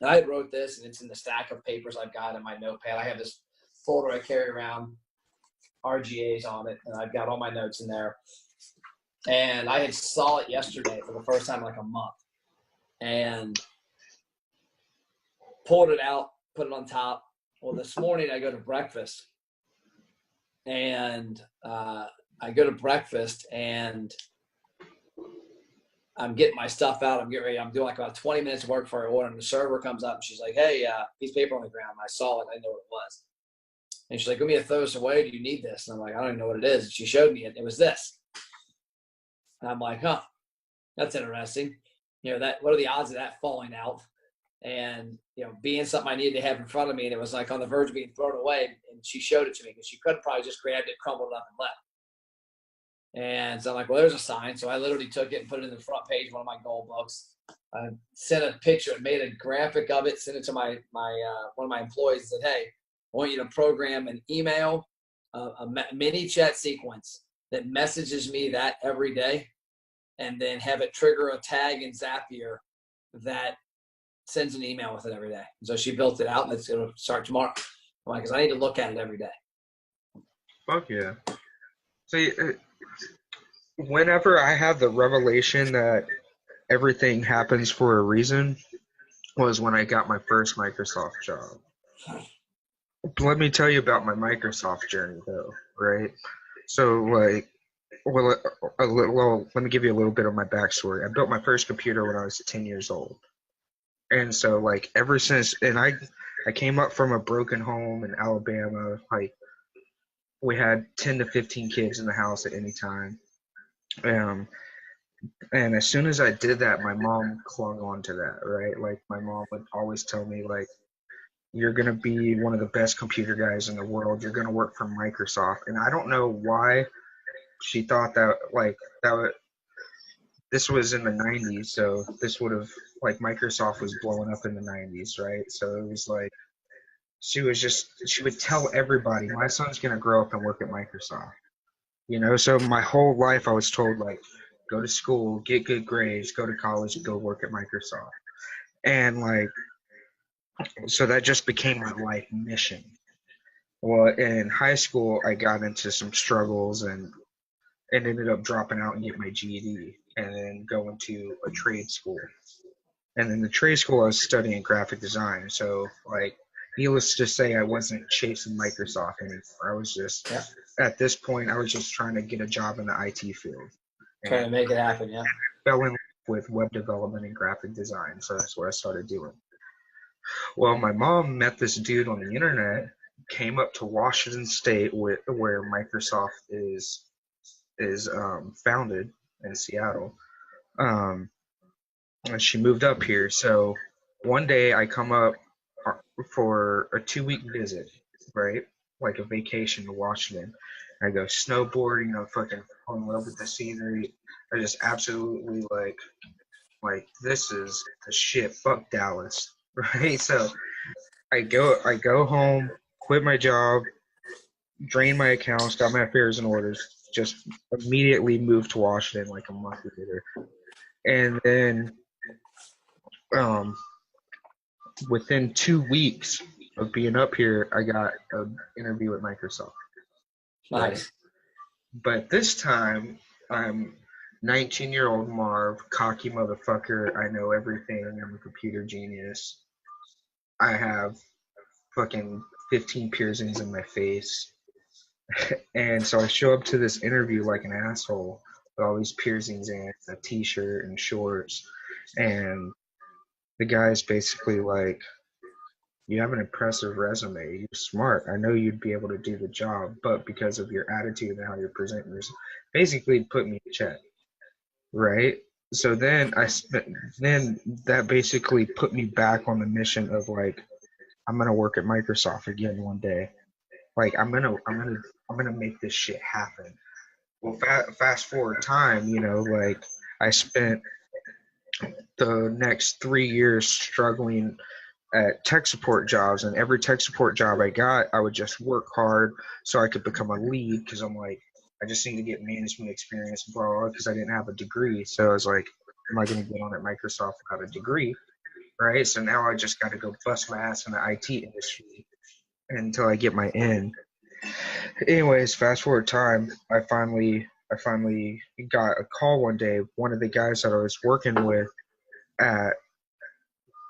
And I wrote this, and it's in the stack of papers I've got in my notepad. I have this folder I carry around, RGAs on it, and I've got all my notes in there. And I had saw it yesterday for the first time in like a month, and pulled it out, put it on top. Well, this morning I go to breakfast, and I'm getting my stuff out. I'm getting ready. I'm doing like about 20 minutes of work for an order, and the server comes up and she's like, "Hey, piece of paper on the ground." And I saw it. I know what it was. And she's like, "Let me throw this away. Do you need this?" And I'm like, "I don't even know what it is." And she showed me it. It was this. And I'm like, "Huh, that's interesting. What are the odds of that falling out?" And being something I needed to have in front of me, and it was like on the verge of being thrown away. And she showed it to me because she could have probably just grabbed it, crumbled it up, and left. And so I'm like, well, there's a sign. So I literally took it and put it in the front page of one of my goal books. I sent a picture and made a graphic of it, sent it to my one of my employees, and said, "Hey, I want you to program an email, a mini chat sequence that messages me that every day, and then have it trigger a tag in Zapier that sends an email with it every day." So she built it out, and it'll start tomorrow. I'm like, because I need to look at it every day. Fuck yeah. See, whenever I have the revelation that everything happens for a reason, was when I got my first Microsoft job. Let me tell you about my Microsoft journey, though, right? So, like, let me give you a little bit of my backstory. I built my first computer when I was 10 years old. And so, like, ever since, and I came up from a broken home in Alabama. Like, we had 10 to 15 kids in the house at any time. Um, and as soon as I did that, my mom clung on to that, right? Like, my mom would always tell me, like, you're going to be one of the best computer guys in the world. You're going to work for Microsoft. And I don't know why she thought that, like, this was in the 90s. So this would have, like, Microsoft was blowing up in the 90s, right? So it was like, she would tell everybody, my son's going to grow up and work at Microsoft. So my whole life I was told, like, go to school, get good grades, go to college, go work at Microsoft. And, like, so that just became my life mission. Well, in high school, I got into some struggles and ended up dropping out and getting my GED and then going to a trade school. And in the trade school, I was studying graphic design. So, like, needless to say, I wasn't chasing Microsoft anymore. I was just, at this point, I was just trying to get a job in the IT field. Trying to make it happen, yeah. Fell in love with web development and graphic design. So that's what I started doing. Well, my mom met this dude on the internet, came up to Washington State, where Microsoft is founded in Seattle. And she moved up here. So one day I come up for a 2-week visit, right? Like a vacation to Washington. I go snowboarding. I'm fucking fall in love with the scenery. I just absolutely like this is the shit. Fuck Dallas, right? So I go home, quit my job, drain my accounts, got my affairs in order, just immediately moved to Washington like a month later. And then within 2 weeks, of being up here, I got an interview with Microsoft, right? Nice. But this time, I'm 19-year-old Marv, cocky motherfucker. I know everything. I'm a computer genius. I have fucking 15 piercings in my face. And so I show up to this interview like an asshole with all these piercings and a t-shirt and shorts. And the guy's basically like, you have an impressive resume. You're smart. I know you'd be able to do the job, but because of your attitude and how you're presenting yourself, basically put me in check, right? So then that basically put me back on the mission of like, I'm gonna work at Microsoft again one day. Like I'm gonna make this shit happen. Well, fast forward time, like I spent the next 3 years struggling at tech support jobs, and every tech support job I got, I would just work hard so I could become a lead because I'm like, I just need to get management experience, bro, because I didn't have a degree. So I was like, am I going to get on at Microsoft without a degree, right? So now I just got to go bust my ass in the IT industry until I get my in. Anyways, fast forward time, I finally got a call one day. One of the guys that I was working with at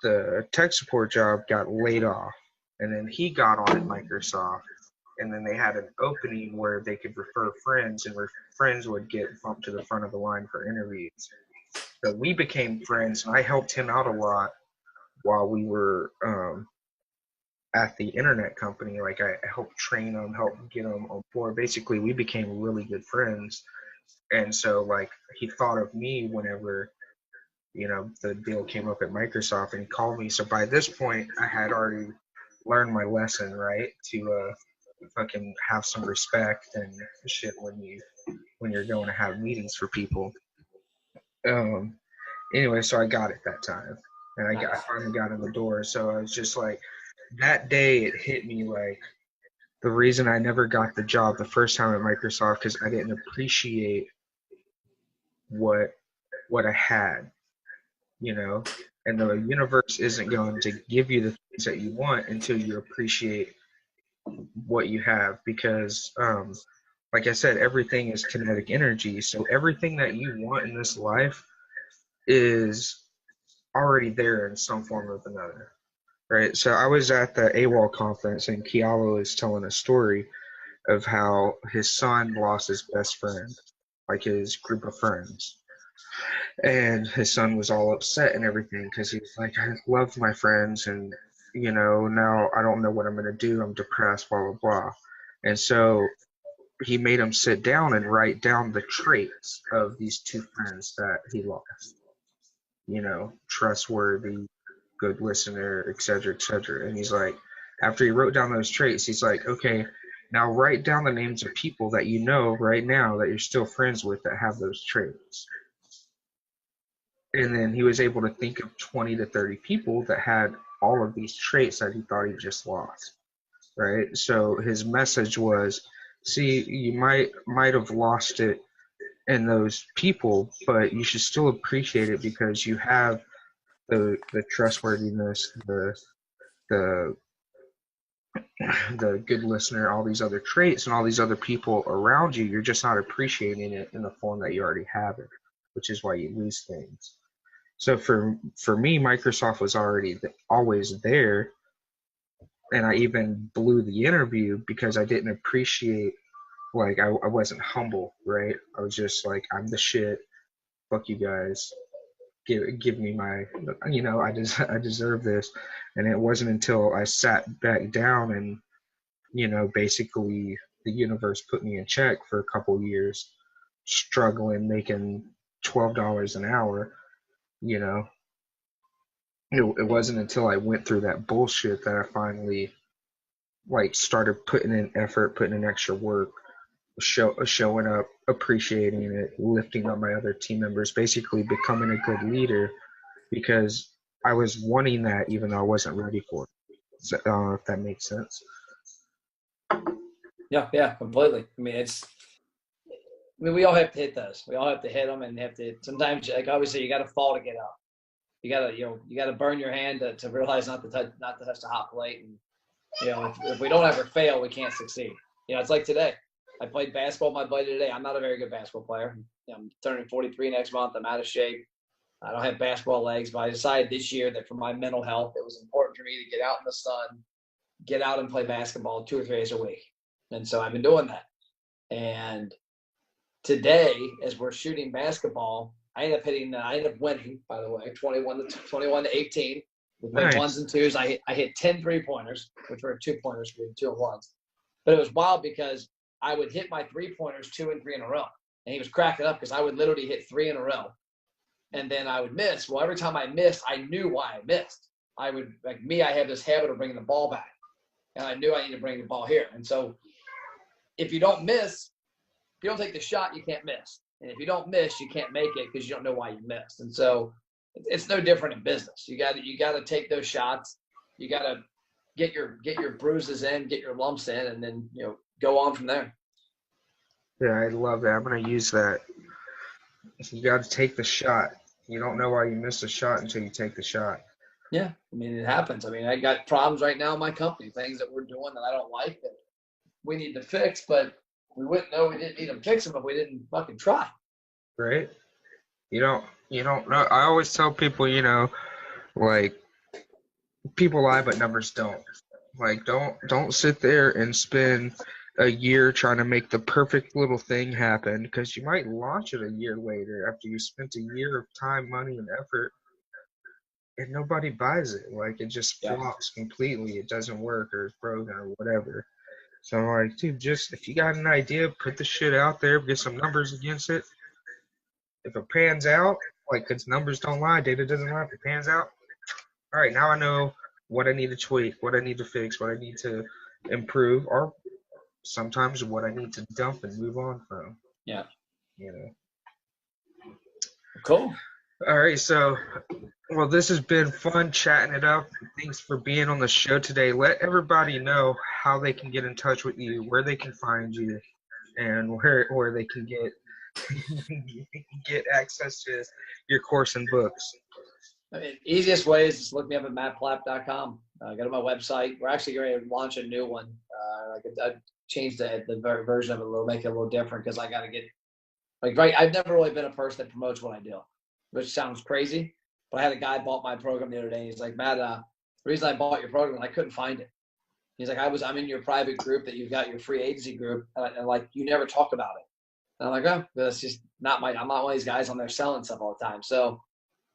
the tech support job got laid off, and then he got on at Microsoft, and then they had an opening where they could refer friends, and friends would get bumped to the front of the line for interviews. So we became friends, and I helped him out a lot while we were at the internet company. Like I helped train him, helped get him on board. Basically, we became really good friends, and so like he thought of me whenever the deal came up at Microsoft, and he called me. So by this point, I had already learned my lesson, right? To fucking have some respect and shit when you're going to have meetings for people. Um. Anyway, so I got it that time, and I Nice. finally got in the door. So I was just like, that day it hit me like the reason I never got the job the first time at Microsoft because I didn't appreciate what I had, you know, and the universe isn't going to give you the things that you want until you appreciate what you have because like I said, everything is kinetic energy. So everything that you want in this life is already there in some form or another, right? So I was at the AWOL conference, and Kialo is telling a story of how his son lost his best friend, like his group of friends. And his son was all upset and everything because he was like, I loved my friends, and now I don't know what I'm going to do. I'm depressed, blah, blah, blah. And so he made him sit down and write down the traits of these two friends that he lost. Trustworthy, good listener, etc., etc. And he's like, after he wrote down those traits, he's like, okay, now write down the names of people that you know right now that you're still friends with that have those traits. And then he was able to think of 20 to 30 people that had all of these traits that he thought he just lost, right? So his message was, see, you might have lost it in those people, but you should still appreciate it because you have the trustworthiness, the the good listener, all these other traits, and all these other people around you. You're just not appreciating it in the form that you already have it, which is why you lose things. So for me, Microsoft was already always there, and I even blew the interview because I didn't appreciate. Like I wasn't humble, right? I was just like, I'm the shit. Fuck you guys. Give me my, I deserve this. And it wasn't until I sat back down and basically the universe put me in check for a couple years, struggling, making $12 an hour. You know, it wasn't until I went through that bullshit that I finally like started putting in effort, putting in extra work, showing up, appreciating it, lifting up my other team members, basically becoming a good leader because I was wanting that even though I wasn't ready for it. So, if that makes sense. Yeah, completely. I mean, we all have to hit those. We all have to hit them, and have to. Sometimes, like obviously, you got to fall to get up. You got to burn your hand to realize not to touch the hot plate. And if we don't ever fail, we can't succeed. It's like today. I played basketball with my buddy today. I'm not a very good basketball player. I'm turning 43 next month. I'm out of shape. I don't have basketball legs, but I decided this year that for my mental health, it was important for me to get out in the sun, get out and play basketball 2 or 3 days a week. And so I've been doing that. And today, as we're shooting basketball, I ended up winning, by the way, 21 to 18. We played Nice. ones and twos. I hit 10 3-pointers, which were 2-pointers, 2 and 1s. But it was wild because I would hit my 3-pointers 2 and 3 in a row. And he was cracking up because I would literally hit 3 in a row. And then I would miss. Well, every time I missed, I knew why I missed. I have this habit of bringing the ball back. And I knew I needed to bring the ball here. And so if you don't miss, if you don't take the shot, you can't miss. And if you don't miss, you can't make it because you don't know why you missed. And so it's no different in business. You got to take those shots. You got to get your bruises in, get your lumps in, and then go on from there. Yeah, I love that. I'm gonna use that. You got to take the shot. You don't know why you missed a shot until you take the shot. Yeah, I mean, it happens. I mean, I got problems right now in my company, things that we're doing that I don't like that we need to fix, but we wouldn't know we didn't need to fix them if we didn't fucking try. Right? You don't know. I always tell people, like, people lie, but numbers don't. Like, don't sit there and spend a year trying to make the perfect little thing happen, because you might launch it a year later after you spent a year of time, money, and effort, and nobody buys it. Like, it just flops completely. It doesn't work, or it's broken, or whatever. So I'm like, dude, just if you got an idea, put the shit out there, get some numbers against it. If it pans out, like, because numbers don't lie, data doesn't lie. If it pans out, all right, now I know what I need to tweak, what I need to fix, what I need to improve, or sometimes what I need to dump and move on from. Yeah. Cool. All right, so, well, this has been fun chatting it up. Thanks for being on the show today. Let everybody know how they can get in touch with you, where they can find you, and where they can get access to your course and books. I mean, easiest way is just look me up at mattplapp.com. Go to my website. We're actually going to launch a new one. I changed the version of it a little, make it a little different because I got to get I've never really been a person that promotes what I do, which sounds crazy. But I had a guy bought my program the other day. And he's like, Matt, the reason I bought your program, I couldn't find it. He's like, I'm in your private group that you've got, your free agency group, and like you never talk about it. And I'm like, oh, that's just not I'm not one of these guys on there selling stuff all the time. So,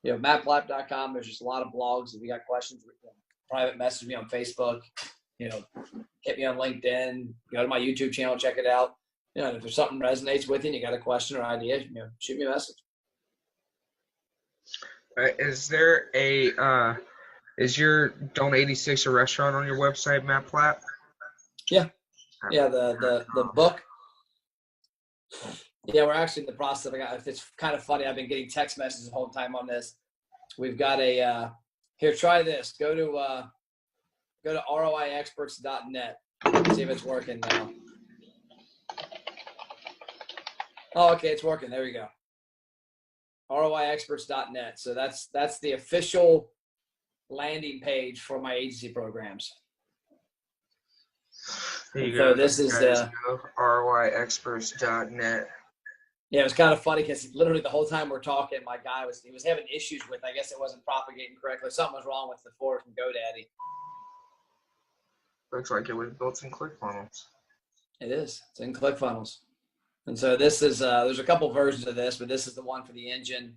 mattplapp.com. There's just a lot of blogs. If you got questions, private message me on Facebook. Hit me on LinkedIn. Go to my YouTube channel, check it out. If there's something resonates with you and you got a question or idea, shoot me a message. Is there is your Don't 86 a restaurant on your website, Matt Plapp? Yeah. Yeah, the book. Yeah, we're actually in the process of it's kind of funny. I've been getting text messages the whole time on this. We've got here, try this. Go to roiexperts.net. See if it's working now. Oh, okay, it's working. There we go. roiexperts.net. So that's the official landing page for my agency programs. So this is roiexperts.net. Yeah, it was kind of funny because literally the whole time we're talking, my guy was having issues with, I guess it wasn't propagating correctly. Something was wrong with the forward from GoDaddy. Looks like it was built in ClickFunnels. It is. It's in ClickFunnels. And so this is, there's a couple versions of this, but this is the one for the engine.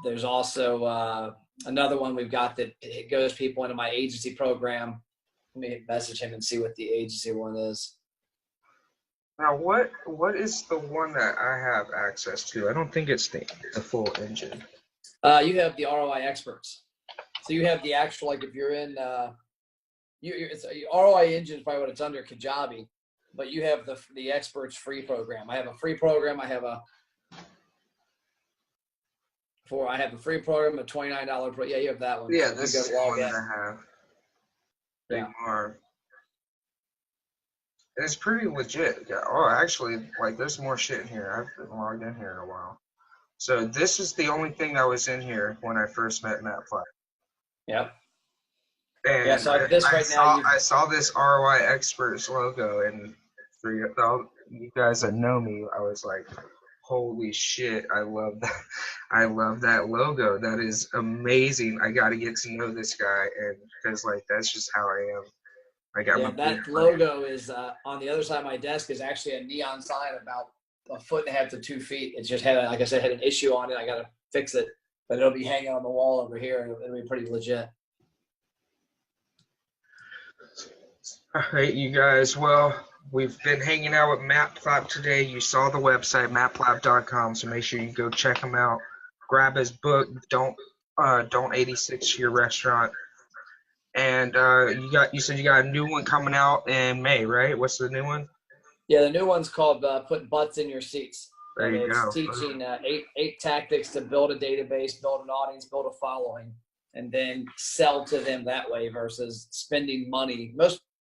There's also another one we've got that it goes people into my agency program. Let me message him and see what the agency one is. Now, what is the one that I have access to? I don't think it's the full engine. You have the ROI Experts. So you have the actual, like if you're in, it's ROI engine is probably what it's under, Kajabi, but you have the Experts free program. I have a free program. I have a free program, a $29. Yeah, you have that one. Yeah, this is the one that I have. Yeah. Marv. It's pretty legit. Yeah. Oh, actually, there's more shit in here. I've been logged in here in a while. So this is the only thing that was in here when I first met Matt Plapp. Yep. And So this right now, I saw this ROI Experts logo, and for you guys that know me, I was like, holy shit, I love that. I love that logo. That is amazing. I got to get to know this guy, and because like that's just how I am. Like I'm a big that logo is on the other side of my desk is actually a neon sign about 1.5 to 2 feet. It just had, like I said, had an issue on it. I got to fix it, but it'll be hanging on the wall over here, and it'll be pretty legit. All right, you guys. Well, we've been hanging out with Matt Plapp today. You saw the website, mattplapp.com, so make sure you go check him out. Grab his book, Don't 86 your restaurant. And you said you got a new one coming out in May, right? What's the new one? Yeah, the new one's called Put Butts in Your Seats. There And you it's go. teaching eight tactics to build a database, build an audience, build a following, and then sell to them that way versus spending money.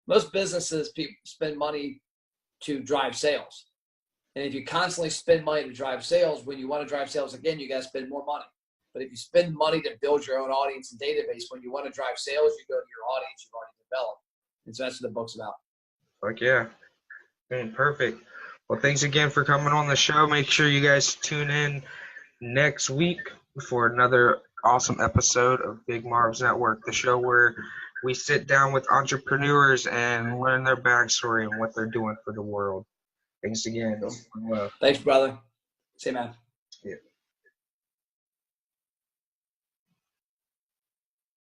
Most businesses, people spend money to drive sales. And if you constantly spend money to drive sales, when you want to drive sales again, you got to spend more money. But if you spend money to build your own audience and database, when you want to drive sales, you go to your audience you've already developed. And so that's what the book's about. Fuck yeah. Perfect. Well, thanks again for coming on the show. Make sure you guys tune in next week for another awesome episode of Big Marv's Network, the show where we sit down with entrepreneurs and learn their backstory and what they're doing for the world. Thanks again. Thanks, brother. See you, man.